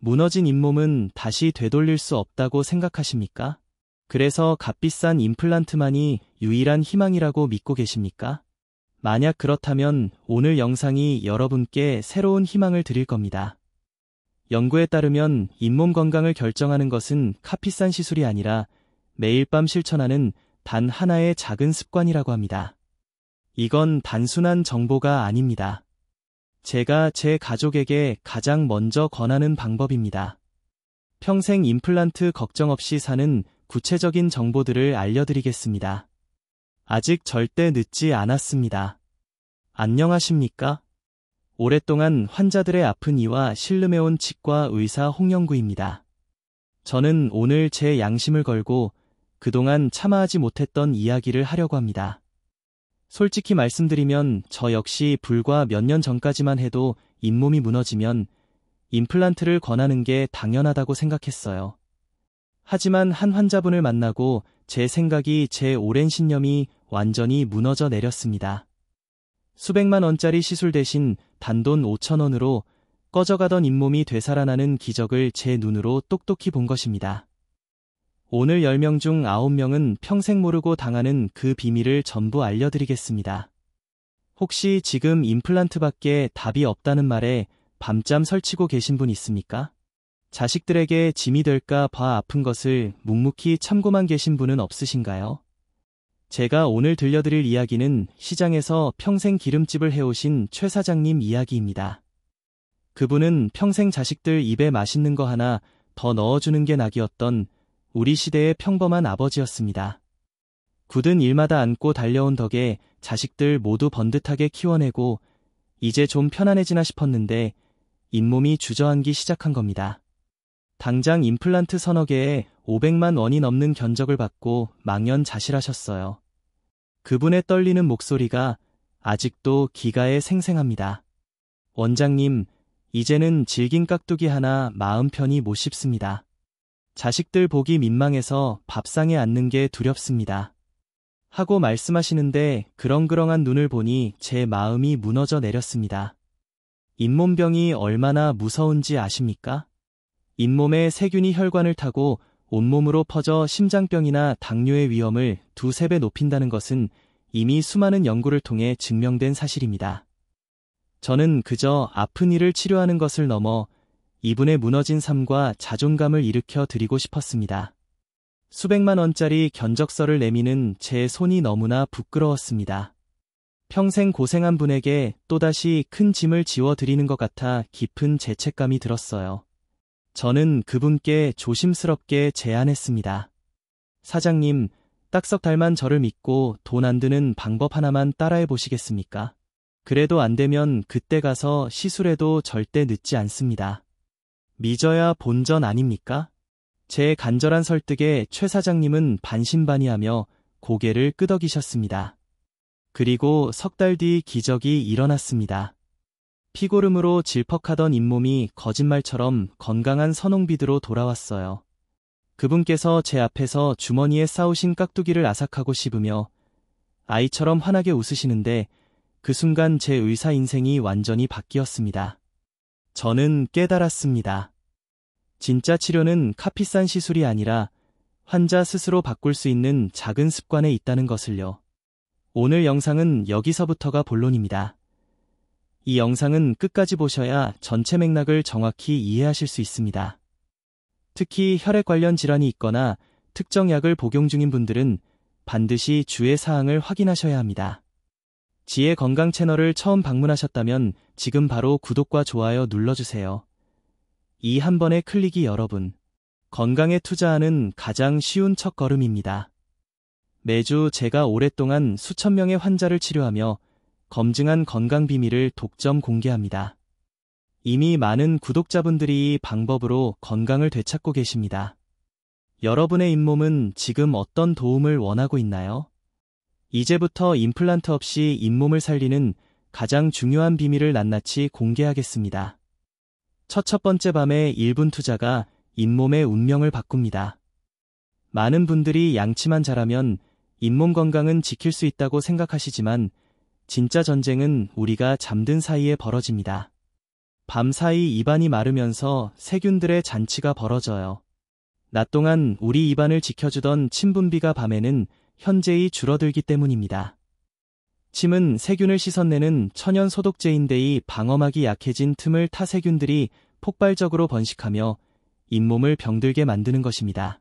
무너진 잇몸은 다시 되돌릴 수 없다고 생각하십니까? 그래서 값비싼 임플란트만이 유일한 희망이라고 믿고 계십니까? 만약 그렇다면 오늘 영상이 여러분께 새로운 희망을 드릴 겁니다. 연구에 따르면 잇몸 건강을 결정하는 것은 값비싼 시술이 아니라 매일 밤 실천하는 단 하나의 작은 습관이라고 합니다. 이건 단순한 정보가 아닙니다. 제가 제 가족에게 가장 먼저 권하는 방법입니다. 평생 임플란트 걱정 없이 사는 구체적인 정보들을 알려드리겠습니다. 아직 절대 늦지 않았습니다. 안녕하십니까? 오랫동안 환자들의 아픈 이와 신름해온 치과 의사 홍영구입니다. 저는 오늘 제 양심을 걸고 그동안 참아하지 못했던 이야기를 하려고 합니다. 솔직히 말씀드리면 저 역시 불과 몇 년 전까지만 해도 잇몸이 무너지면 임플란트를 권하는 게 당연하다고 생각했어요. 하지만 한 환자분을 만나고 제 생각이, 제 오랜 신념이 완전히 무너져 내렸습니다. 수백만 원짜리 시술 대신 단돈 5,000원으로 꺼져가던 잇몸이 되살아나는 기적을 제 눈으로 똑똑히 본 것입니다. 오늘 10명 중 9명은 평생 모르고 당하는 그 비밀을 전부 알려드리겠습니다. 혹시 지금 임플란트밖에 답이 없다는 말에 밤잠 설치고 계신 분 있습니까? 자식들에게 짐이 될까 봐 아픈 것을 묵묵히 참고만 계신 분은 없으신가요? 제가 오늘 들려드릴 이야기는 시장에서 평생 기름집을 해오신 최 사장님 이야기입니다. 그분은 평생 자식들 입에 맛있는 거 하나 더 넣어주는 게 낙이었던 우리 시대의 평범한 아버지였습니다. 굳은 일마다 안고 달려온 덕에 자식들 모두 번듯하게 키워내고 이제 좀 편안해지나 싶었는데 잇몸이 주저앉기 시작한 겁니다. 당장 임플란트 서너 개에 500만 원이 넘는 견적을 받고 망연자실하셨어요. 그분의 떨리는 목소리가 아직도 기가에 생생합니다. 원장님, 이제는 질긴 깍두기 하나 마음 편히 못 씹습니다. 자식들 보기 민망해서 밥상에 앉는 게 두렵습니다. 하고 말씀하시는데 그렁그렁한 눈을 보니 제 마음이 무너져 내렸습니다. 잇몸병이 얼마나 무서운지 아십니까? 잇몸에 세균이 혈관을 타고 온몸으로 퍼져 심장병이나 당뇨의 위험을 2~3배 높인다는 것은 이미 수많은 연구를 통해 증명된 사실입니다. 저는 그저 아픈 이를 치료하는 것을 넘어 이분의 무너진 삶과 자존감을 일으켜 드리고 싶었습니다. 수백만 원짜리 견적서를 내미는 제 손이 너무나 부끄러웠습니다. 평생 고생한 분에게 또다시 큰 짐을 지워드리는 것 같아 깊은 죄책감이 들었어요. 저는 그분께 조심스럽게 제안했습니다. 사장님, 딱석 닮은 저를 믿고 돈 안 드는 방법 하나만 따라해 보시겠습니까? 그래도 안 되면 그때 가서 시술해도 절대 늦지 않습니다. 믿어야 본전 아닙니까? 제 간절한 설득에 최 사장님은 반신반의하며 고개를 끄덕이셨습니다. 그리고 석 달 뒤 기적이 일어났습니다. 피고름으로 질퍽하던 잇몸이 거짓말처럼 건강한 선홍빛으로 돌아왔어요. 그분께서 제 앞에서 주머니에 싸우신 깍두기를 아삭하고 씹으며 아이처럼 환하게 웃으시는데 그 순간 제 의사 인생이 완전히 바뀌었습니다. 저는 깨달았습니다. 진짜 치료는 값비싼 시술이 아니라 환자 스스로 바꿀 수 있는 작은 습관에 있다는 것을요. 오늘 영상은 여기서부터가 본론입니다. 이 영상은 끝까지 보셔야 전체 맥락을 정확히 이해하실 수 있습니다. 특히 혈액 관련 질환이 있거나 특정 약을 복용 중인 분들은 반드시 주의 사항을 확인하셔야 합니다. 지혜 건강 채널을 처음 방문하셨다면 지금 바로 구독과 좋아요 눌러주세요. 이 한 번의 클릭이 여러분 건강에 투자하는 가장 쉬운 첫걸음입니다. 매주 제가 오랫동안 수천 명의 환자를 치료하며 검증한 건강 비밀을 독점 공개합니다. 이미 많은 구독자분들이 이 방법으로 건강을 되찾고 계십니다. 여러분의 잇몸은 지금 어떤 도움을 원하고 있나요? 이제부터 임플란트 없이 잇몸을 살리는 가장 중요한 비밀을 낱낱이 공개하겠습니다. 첫 번째 밤의 1분 투자가 잇몸의 운명을 바꿉니다. 많은 분들이 양치만 잘하면 잇몸 건강은 지킬 수 있다고 생각하시지만 진짜 전쟁은 우리가 잠든 사이에 벌어집니다. 밤사이 입안이 마르면서 세균들의 잔치가 벌어져요. 낮 동안 우리 입안을 지켜주던 침 분비가 밤에는 현저히 줄어들기 때문입니다. 침은 세균을 씻어내는 천연 소독제인데 이 방어막이 약해진 틈을 타 세균들이 폭발적으로 번식하며 잇몸을 병들게 만드는 것입니다.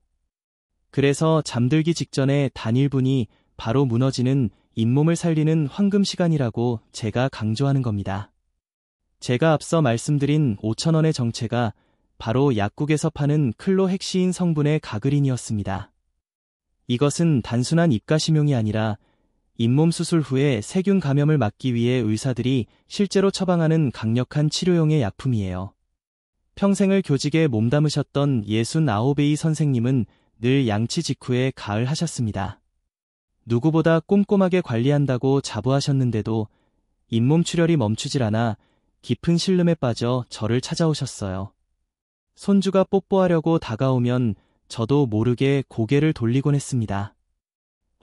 그래서 잠들기 직전에 단 1분이 바로 무너지는 잇몸을 살리는 황금 시간이라고 제가 강조하는 겁니다. 제가 앞서 말씀드린 5,000원의 정체가 바로 약국에서 파는 클로헥시인 성분의 가그린이었습니다. 이것은 단순한 입가심용이 아니라 잇몸 수술 후에 세균 감염을 막기 위해 의사들이 실제로 처방하는 강력한 치료용의 약품이에요. 평생을 교직에 몸담으셨던 69의 선생님은 늘 양치 직후에 가을하셨습니다. 누구보다 꼼꼼하게 관리한다고 자부하셨는데도 잇몸 출혈이 멈추질 않아 깊은 신름에 빠져 저를 찾아오셨어요. 손주가 뽀뽀하려고 다가오면 저도 모르게 고개를 돌리곤 했습니다.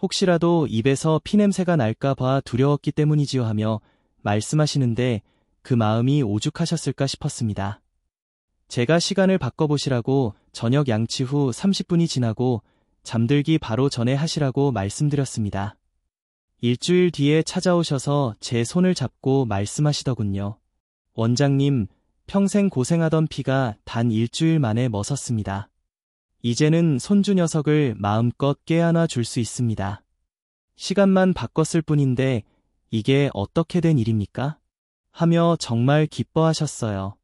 혹시라도 입에서 피냄새가 날까 봐 두려웠기 때문이지요 하며 말씀하시는데 그 마음이 오죽하셨을까 싶었습니다. 제가 시간을 바꿔보시라고 저녁 양치 후 30분이 지나고 잠들기 바로 전에 하시라고 말씀드렸습니다. 일주일 뒤에 찾아오셔서 제 손을 잡고 말씀하시더군요. 원장님, 평생 고생하던 피가 단 일주일 만에 멎었습니다. 이제는 손주 녀석을 마음껏 깨안아 줄 수 있습니다. 시간만 바꿨을 뿐인데 이게 어떻게 된 일입니까? 하며 정말 기뻐하셨어요.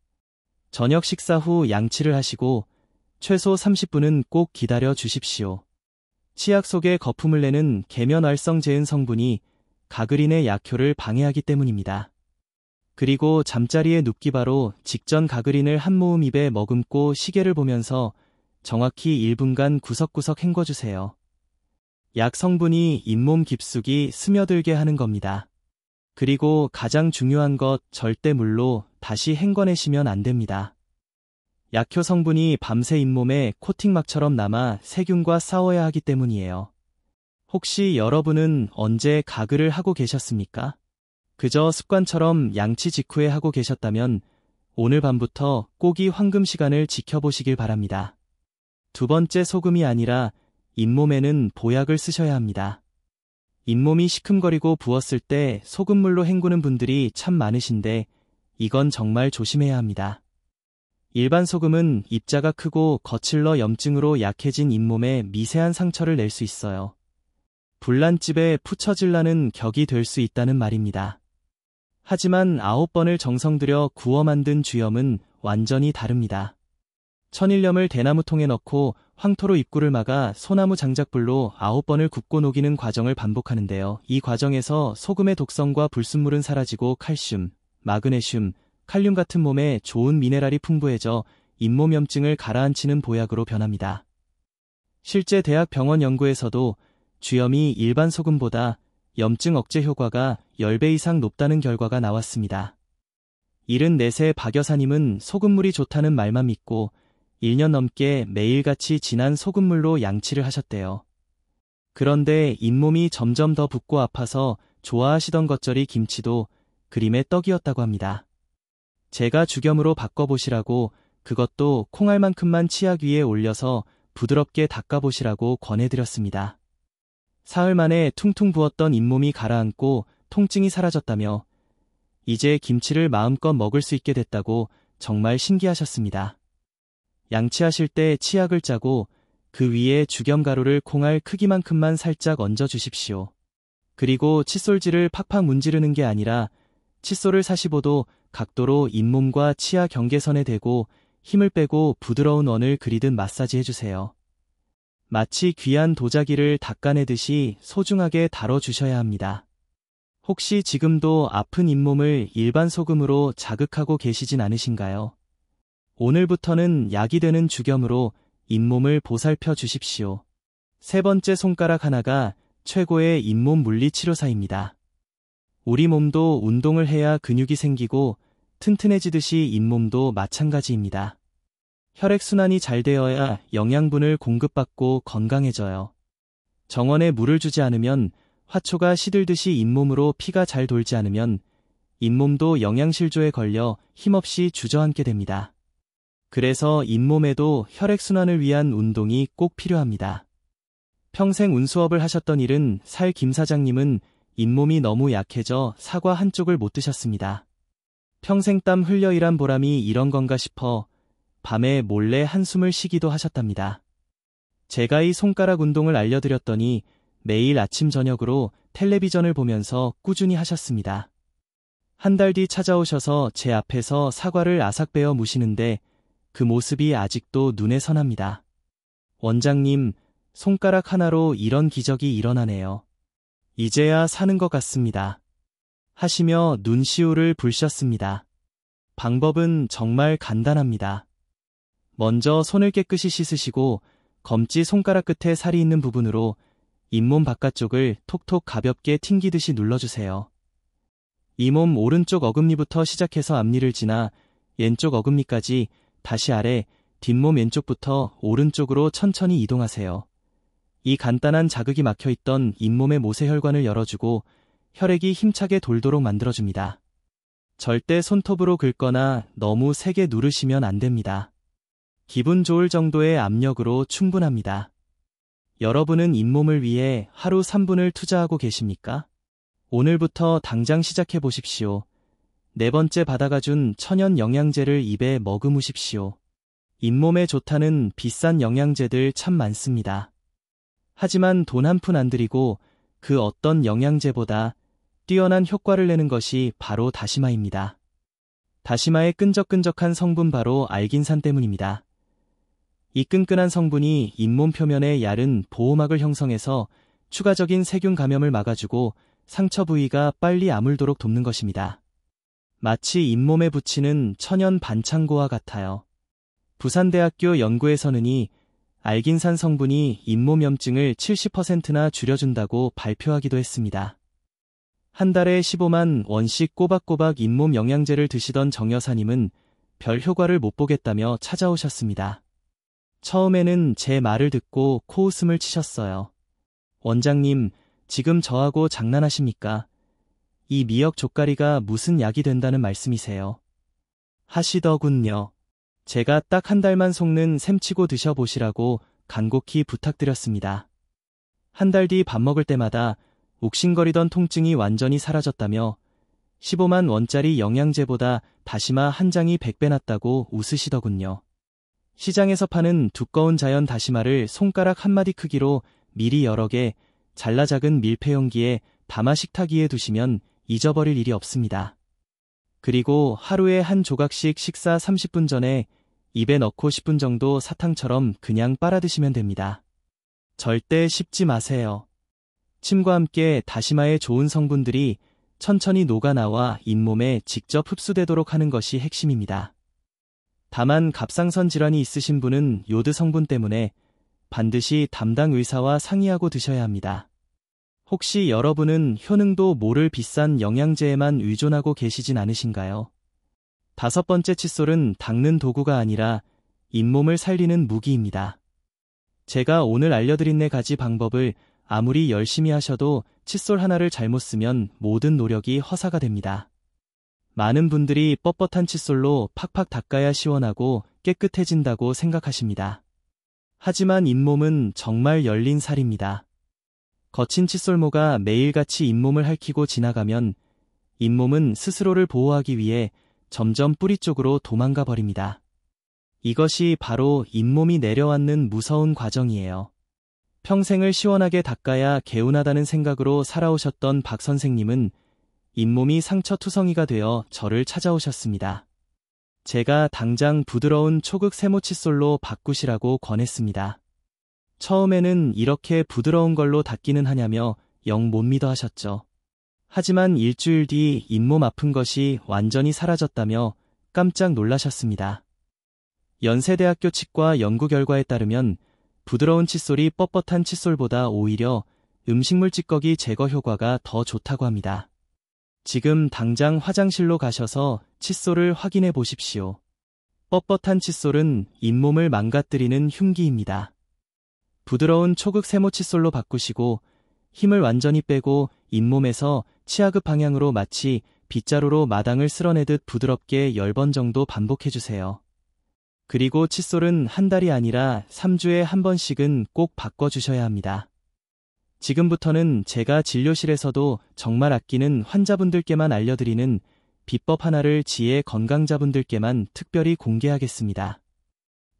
저녁 식사 후 양치를 하시고 최소 30분은 꼭 기다려 주십시오. 치약 속에 거품을 내는 계면활성 제은 성분이 가그린의 약효를 방해하기 때문입니다. 그리고 잠자리에 눕기 바로 직전 가그린을 한 모음 입에 머금고 시계를 보면서 정확히 1분간 구석구석 헹궈주세요. 약 성분이 잇몸 깊숙이 스며들게 하는 겁니다. 그리고 가장 중요한 것, 절대 물로 다시 헹궈내시면 안 됩니다. 약효 성분이 밤새 잇몸에 코팅막처럼 남아 세균과 싸워야 하기 때문이에요. 혹시 여러분은 언제 가글을 하고 계셨습니까? 그저 습관처럼 양치 직후에 하고 계셨다면 오늘 밤부터 꼭 이 황금 시간을 지켜보시길 바랍니다. 두 번째, 소금이 아니라 잇몸에는 보약을 쓰셔야 합니다. 잇몸이 시큼거리고 부었을 때 소금물로 헹구는 분들이 참 많으신데 이건 정말 조심해야 합니다. 일반 소금은 입자가 크고 거칠러 염증으로 약해진 잇몸에 미세한 상처를 낼 수 있어요. 불난집에 푸처질라는 격이 될 수 있다는 말입니다. 하지만 9번을 정성 들여 구워 만든 쥐염은 완전히 다릅니다. 천일염을 대나무통에 넣고 황토로 입구를 막아 소나무 장작불로 9번을 굽고 녹이는 과정을 반복하는데요. 이 과정에서 소금의 독성과 불순물은 사라지고 칼슘, 마그네슘, 칼륨 같은 몸에 좋은 미네랄이 풍부해져 잇몸 염증을 가라앉히는 보약으로 변합니다. 실제 대학 병원 연구에서도 쥐염이 일반 소금보다 염증 억제 효과가 10배 이상 높다는 결과가 나왔습니다. 74세 박 여사님은 소금물이 좋다는 말만 믿고 1년 넘게 매일같이 진한 소금물로 양치를 하셨대요. 그런데 잇몸이 점점 더 붓고 아파서 좋아하시던 겉절이 김치도 그림의 떡이었다고 합니다. 제가 죽염으로 바꿔보시라고, 그것도 콩알만큼만 치약 위에 올려서 부드럽게 닦아보시라고 권해드렸습니다. 사흘 만에 퉁퉁 부었던 잇몸이 가라앉고 통증이 사라졌다며 이제 김치를 마음껏 먹을 수 있게 됐다고 정말 신기하셨습니다. 양치하실 때 치약을 짜고 그 위에 죽염가루를 콩알 크기만큼만 살짝 얹어 주십시오. 그리고 칫솔질을 팍팍 문지르는 게 아니라 칫솔을 45도 각도로 잇몸과 치아 경계선에 대고 힘을 빼고 부드러운 원을 그리듯 마사지 해주세요. 마치 귀한 도자기를 닦아내듯이 소중하게 다뤄주셔야 합니다. 혹시 지금도 아픈 잇몸을 일반 소금으로 자극하고 계시진 않으신가요? 오늘부터는 약이 되는 죽염으로 잇몸을 보살펴 주십시오. 세 번째, 손가락 하나가 최고의 잇몸 물리치료사입니다. 우리 몸도 운동을 해야 근육이 생기고 튼튼해지듯이 잇몸도 마찬가지입니다. 혈액순환이 잘 되어야 영양분을 공급받고 건강해져요. 정원에 물을 주지 않으면 화초가 시들듯이 잇몸으로 피가 잘 돌지 않으면 잇몸도 영양실조에 걸려 힘없이 주저앉게 됩니다. 그래서 잇몸에도 혈액순환을 위한 운동이 꼭 필요합니다. 평생 운수업을 하셨던 일은 살 김 사장님은 잇몸이 너무 약해져 사과 한쪽을 못 드셨습니다. 평생 땀 흘려 일한 보람이 이런 건가 싶어 밤에 몰래 한숨을 쉬기도 하셨답니다. 제가 이 손가락 운동을 알려드렸더니 매일 아침 저녁으로 텔레비전을 보면서 꾸준히 하셨습니다. 한 달 뒤 찾아오셔서 제 앞에서 사과를 아삭 베어 무시는데 그 모습이 아직도 눈에 선합니다. 원장님, 손가락 하나로 이런 기적이 일어나네요. 이제야 사는 것 같습니다. 하시며 눈시울을 불셨습니다. 방법은 정말 간단합니다. 먼저 손을 깨끗이 씻으시고 검지 손가락 끝에 살이 있는 부분으로 잇몸 바깥쪽을 톡톡 가볍게 튕기듯이 눌러주세요. 이 몸 오른쪽 어금니부터 시작해서 앞니를 지나 왼쪽 어금니까지 다시 아래 뒷몸 왼쪽부터 오른쪽으로 천천히 이동하세요. 이 간단한 자극이 막혀있던 잇몸의 모세혈관을 열어주고 혈액이 힘차게 돌도록 만들어줍니다. 절대 손톱으로 긁거나 너무 세게 누르시면 안 됩니다. 기분 좋을 정도의 압력으로 충분합니다. 여러분은 잇몸을 위해 하루 3분을 투자하고 계십니까? 오늘부터 당장 시작해 보십시오. 네 번째 받아가준 천연 영양제를 입에 머금으십시오. 잇몸에 좋다는 비싼 영양제들 참 많습니다. 하지만 돈 한 푼 안 들이고 그 어떤 영양제보다 뛰어난 효과를 내는 것이 바로 다시마입니다. 다시마의 끈적끈적한 성분 바로 알긴산 때문입니다. 이 끈끈한 성분이 잇몸 표면에 얇은 보호막을 형성해서 추가적인 세균 감염을 막아주고 상처 부위가 빨리 아물도록 돕는 것입니다. 마치 잇몸에 붙이는 천연 반창고와 같아요. 부산대학교 연구에서는 이 알긴산 성분이 잇몸염증을 70%나 줄여준다고 발표하기도 했습니다. 한 달에 15만 원씩 꼬박꼬박 잇몸 영양제를 드시던 정 여사님은 별 효과를 못 보겠다며 찾아오셨습니다. 처음에는 제 말을 듣고 코웃음을 치셨어요. 원장님, 지금 저하고 장난하십니까? 이 미역 족가리가 무슨 약이 된다는 말씀이세요? 하시더군요. 제가 딱 한 달만 속는 셈치고 드셔보시라고 간곡히 부탁드렸습니다. 한 달 뒤 밥 먹을 때마다 욱신거리던 통증이 완전히 사라졌다며 15만 원짜리 영양제보다 다시마 한 장이 100배 낫다고 웃으시더군요. 시장에서 파는 두꺼운 자연 다시마를 손가락 한 마디 크기로 미리 여러 개 잘라 작은 밀폐용기에 담아 식탁 위에 두시면 잊어버릴 일이 없습니다. 그리고 하루에 한 조각씩 식사 30분 전에 입에 넣고 10분 정도 사탕처럼 그냥 빨아드시면 됩니다. 절대 씹지 마세요. 침과 함께 다시마의 좋은 성분들이 천천히 녹아나와 잇몸에 직접 흡수되도록 하는 것이 핵심입니다. 다만 갑상선 질환이 있으신 분은 요드 성분 때문에 반드시 담당 의사와 상의하고 드셔야 합니다. 혹시 여러분은 효능도 모를 비싼 영양제에만 의존하고 계시진 않으신가요? 다섯 번째 칫솔은 닦는 도구가 아니라 잇몸을 살리는 무기입니다. 제가 오늘 알려드린 4가지 방법을 아무리 열심히 하셔도 칫솔 하나를 잘못 쓰면 모든 노력이 허사가 됩니다. 많은 분들이 뻣뻣한 칫솔로 팍팍 닦아야 시원하고 깨끗해진다고 생각하십니다. 하지만 잇몸은 정말 열린 살입니다. 거친 칫솔모가 매일같이 잇몸을 핥히고 지나가면 잇몸은 스스로를 보호하기 위해 점점 뿌리 쪽으로 도망가 버립니다. 이것이 바로 잇몸이 내려앉는 무서운 과정이에요. 평생을 시원하게 닦아야 개운하다는 생각으로 살아오셨던 박 선생님은 잇몸이 상처투성이가 되어 저를 찾아오셨습니다. 제가 당장 부드러운 초극 세모 칫솔로 바꾸시라고 권했습니다. 처음에는 이렇게 부드러운 걸로 닦기는 하냐며 영 못 믿어 하셨죠. 하지만 일주일 뒤 잇몸 아픈 것이 완전히 사라졌다며 깜짝 놀라셨습니다. 연세대학교 치과 연구 결과에 따르면 부드러운 칫솔이 뻣뻣한 칫솔보다 오히려 음식물 찌꺼기 제거 효과가 더 좋다고 합니다. 지금 당장 화장실로 가셔서 칫솔을 확인해 보십시오. 뻣뻣한 칫솔은 잇몸을 망가뜨리는 흉기입니다. 부드러운 초극 세모 칫솔로 바꾸시고 힘을 완전히 빼고 잇몸에서 치아급 방향으로 마치 빗자루로 마당을 쓸어내듯 부드럽게 10번 정도 반복해주세요. 그리고 칫솔은 한 달이 아니라 3주에 한 번씩은 꼭 바꿔주셔야 합니다. 지금부터는 제가 진료실에서도 정말 아끼는 환자분들께만 알려드리는 비법 하나를 지혜 건강자분들께만 특별히 공개하겠습니다.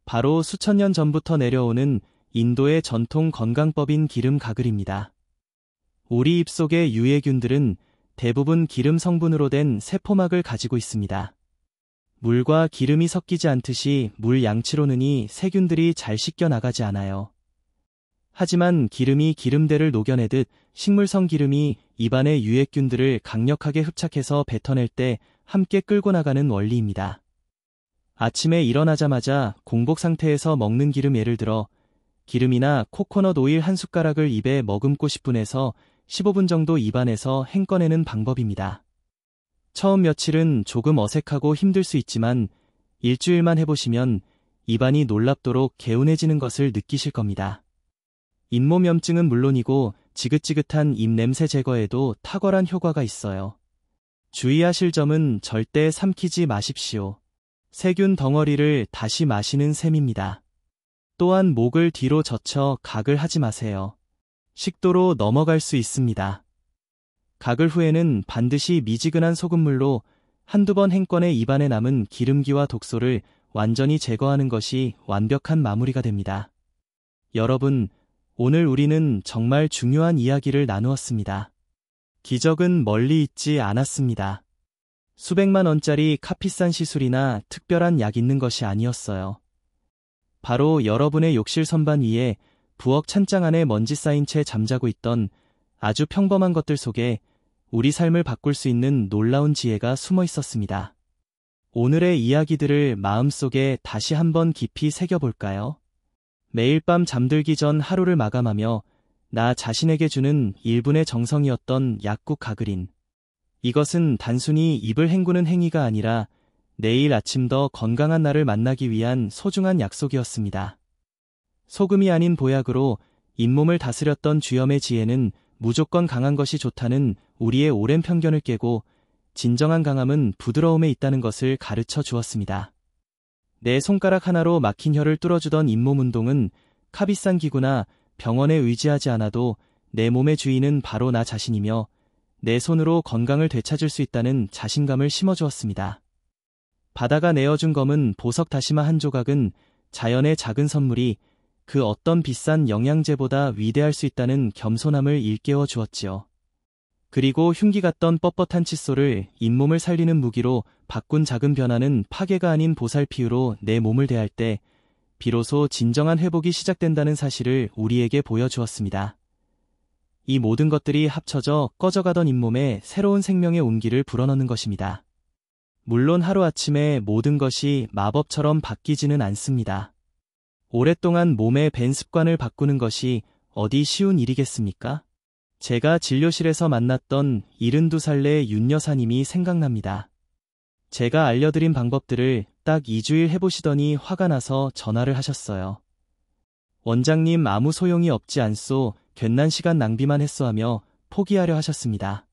바로 수천 년 전부터 내려오는 인도의 전통 건강법인 기름 가글입니다. 우리 입속의 유해균들은 대부분 기름 성분으로 된 세포막을 가지고 있습니다. 물과 기름이 섞이지 않듯이 물 양치로 넣으니 세균들이 잘 씻겨 나가지 않아요. 하지만 기름이 기름대를 녹여내듯 식물성 기름이 입안의 유해균들을 강력하게 흡착해서 뱉어낼 때 함께 끌고 나가는 원리입니다. 아침에 일어나자마자 공복 상태에서 먹는 기름, 예를 들어 기름이나 코코넛 오일 한 숟가락을 입에 머금고 10분에서 15분 정도 입안에서 행꺼내는 방법입니다. 처음 며칠은 조금 어색하고 힘들 수 있지만 일주일만 해보시면 입안이 놀랍도록 개운해지는 것을 느끼실 겁니다. 잇몸염증은 물론이고 지긋지긋한 입냄새 제거에도 탁월한 효과가 있어요. 주의하실 점은 절대 삼키지 마십시오. 세균 덩어리를 다시 마시는 셈입니다. 또한 목을 뒤로 젖혀 가글 하지 마세요. 식도로 넘어갈 수 있습니다. 가글 후에는 반드시 미지근한 소금물로 한두 번 행꺼내 입안에 남은 기름기와 독소를 완전히 제거하는 것이 완벽한 마무리가 됩니다. 여러분, 오늘 우리는 정말 중요한 이야기를 나누었습니다. 기적은 멀리 있지 않았습니다. 수백만 원짜리 카피산 시술이나 특별한 약 있는 것이 아니었어요. 바로 여러분의 욕실 선반 위에 부엌 찬장 안에 먼지 쌓인 채 잠자고 있던 아주 평범한 것들 속에 우리 삶을 바꿀 수 있는 놀라운 지혜가 숨어 있었습니다. 오늘의 이야기들을 마음속에 다시 한번 깊이 새겨볼까요? 매일 밤 잠들기 전 하루를 마감하며 나 자신에게 주는 1분의 정성이었던 약국 가글인. 이것은 단순히 입을 헹구는 행위가 아니라 내일 아침 더 건강한 나를 만나기 위한 소중한 약속이었습니다. 소금이 아닌 보약으로 잇몸을 다스렸던 주염의 지혜는 무조건 강한 것이 좋다는 우리의 오랜 편견을 깨고 진정한 강함은 부드러움에 있다는 것을 가르쳐 주었습니다. 내 손가락 하나로 막힌 혀를 뚫어주던 잇몸 운동은 카비싼 기구나 병원에 의지하지 않아도 내 몸의 주인은 바로 나 자신이며 내 손으로 건강을 되찾을 수 있다는 자신감을 심어주었습니다. 바다가 내어준 검은 보석 다시마 한 조각은 자연의 작은 선물이 그 어떤 비싼 영양제보다 위대할 수 있다는 겸손함을 일깨워 주었지요. 그리고 흉기 같던 뻣뻣한 칫솔을 잇몸을 살리는 무기로 바꾼 작은 변화는 파괴가 아닌 보살피유로 내 몸을 대할 때 비로소 진정한 회복이 시작된다는 사실을 우리에게 보여주었습니다. 이 모든 것들이 합쳐져 꺼져가던 잇몸에 새로운 생명의 온기를 불어넣는 것입니다. 물론 하루아침에 모든 것이 마법처럼 바뀌지는 않습니다. 오랫동안 몸의 밴 습관을 바꾸는 것이 어디 쉬운 일이겠습니까? 제가 진료실에서 만났던 72살의 윤 여사님이 생각납니다. 제가 알려드린 방법들을 딱 2주일 해보시더니 화가 나서 전화를 하셨어요. 원장님, 아무 소용이 없지 않소, 괜한 시간 낭비만 했어 하며 포기하려 하셨습니다.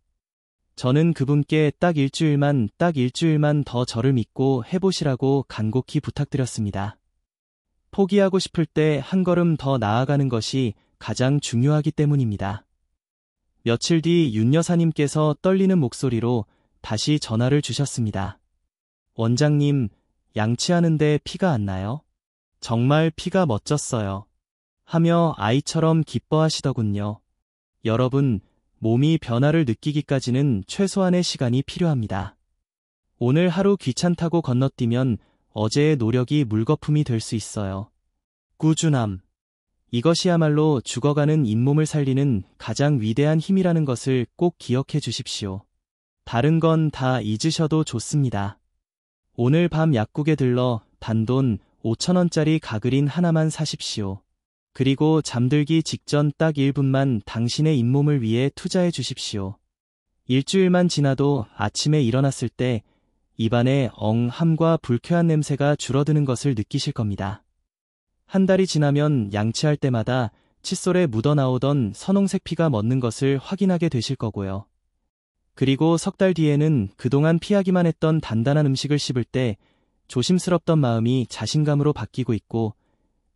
저는 그분께 딱 일주일만 더 저를 믿고 해보시라고 간곡히 부탁드렸습니다. 포기하고 싶을 때 한 걸음 더 나아가는 것이 가장 중요하기 때문입니다. 며칠 뒤 윤 여사님께서 떨리는 목소리로 다시 전화를 주셨습니다. 원장님, 양치하는데 피가 안 나요? 정말 피가 멋졌어요. 하며 아이처럼 기뻐하시더군요. 여러분, 몸이 변화를 느끼기까지는 최소한의 시간이 필요합니다. 오늘 하루 귀찮다고 건너뛰면 어제의 노력이 물거품이 될 수 있어요. 꾸준함. 이것이야말로 죽어가는 잇몸을 살리는 가장 위대한 힘이라는 것을 꼭 기억해 주십시오. 다른 건 다 잊으셔도 좋습니다. 오늘 밤 약국에 들러 단돈 5,000원짜리 가글인 하나만 사십시오. 그리고 잠들기 직전 딱 1분만 당신의 잇몸을 위해 투자해 주십시오. 일주일만 지나도 아침에 일어났을 때 입안에 엉함과 불쾌한 냄새가 줄어드는 것을 느끼실 겁니다. 한 달이 지나면 양치할 때마다 칫솔에 묻어나오던 선홍색 피가 멎는 것을 확인하게 되실 거고요. 그리고 석 달 뒤에는 그동안 피하기만 했던 단단한 음식을 씹을 때 조심스럽던 마음이 자신감으로 바뀌고 있고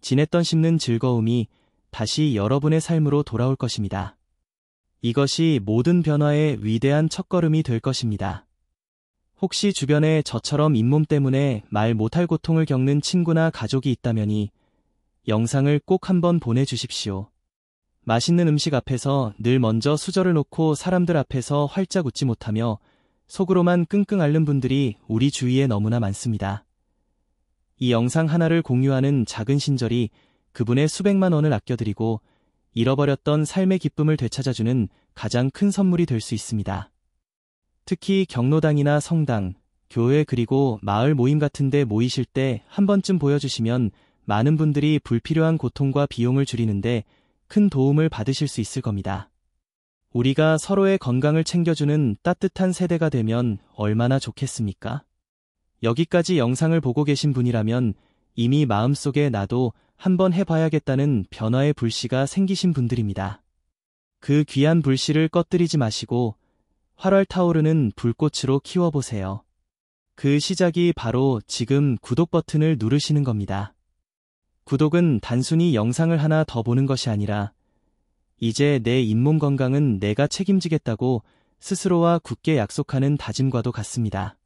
지냈던 씹는 즐거움이 다시 여러분의 삶으로 돌아올 것입니다. 이것이 모든 변화의 위대한 첫걸음이 될 것입니다. 혹시 주변에 저처럼 잇몸 때문에 말 못할 고통을 겪는 친구나 가족이 있다면이 영상을 꼭 한번 보내주십시오. 맛있는 음식 앞에서 늘 먼저 수저를 놓고 사람들 앞에서 활짝 웃지 못하며 속으로만 끙끙 앓는 분들이 우리 주위에 너무나 많습니다. 이 영상 하나를 공유하는 작은 신절이 그분의 수백만 원을 아껴드리고 잃어버렸던 삶의 기쁨을 되찾아주는 가장 큰 선물이 될 수 있습니다. 특히 경로당이나 성당, 교회 그리고 마을 모임 같은 데 모이실 때 한 번쯤 보여주시면 많은 분들이 불필요한 고통과 비용을 줄이는데 큰 도움을 받으실 수 있을 겁니다. 우리가 서로의 건강을 챙겨주는 따뜻한 세대가 되면 얼마나 좋겠습니까? 여기까지 영상을 보고 계신 분이라면 이미 마음속에 나도 한번 해봐야겠다는 변화의 불씨가 생기신 분들입니다. 그 귀한 불씨를 꺼뜨리지 마시고 활활 타오르는 불꽃으로 키워보세요. 그 시작이 바로 지금 구독 버튼을 누르시는 겁니다. 구독은 단순히 영상을 하나 더 보는 것이 아니라 이제 내 잇몸 건강은 내가 책임지겠다고 스스로와 굳게 약속하는 다짐과도 같습니다.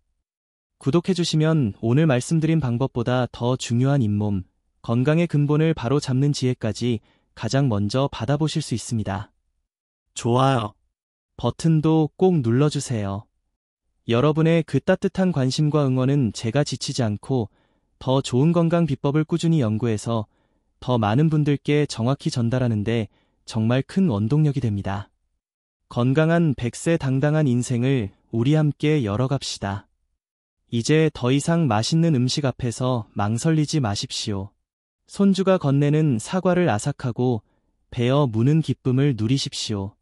구독해주시면 오늘 말씀드린 방법보다 더 중요한 잇몸, 건강의 근본을 바로 잡는 지혜까지 가장 먼저 받아보실 수 있습니다. 좋아요 버튼도 꼭 눌러주세요. 여러분의 그 따뜻한 관심과 응원은 제가 지치지 않고 더 좋은 건강 비법을 꾸준히 연구해서 더 많은 분들께 정확히 전달하는데 정말 큰 원동력이 됩니다. 건강한 100세 당당한 인생을 우리 함께 열어갑시다. 이제 더 이상 맛있는 음식 앞에서 망설이지 마십시오. 손주가 건네는 사과를 아삭하고 베어 무는 기쁨을 누리십시오.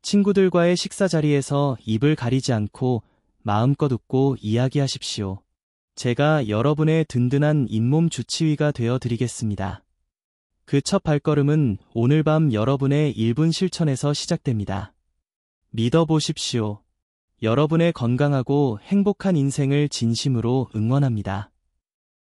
친구들과의 식사 자리에서 입을 가리지 않고 마음껏 웃고 이야기하십시오. 제가 여러분의 든든한 잇몸 주치의가 되어 드리겠습니다. 그 첫 발걸음은 오늘 밤 여러분의 1분 실천에서 시작됩니다. 믿어보십시오. 여러분의 건강하고 행복한 인생을 진심으로 응원합니다.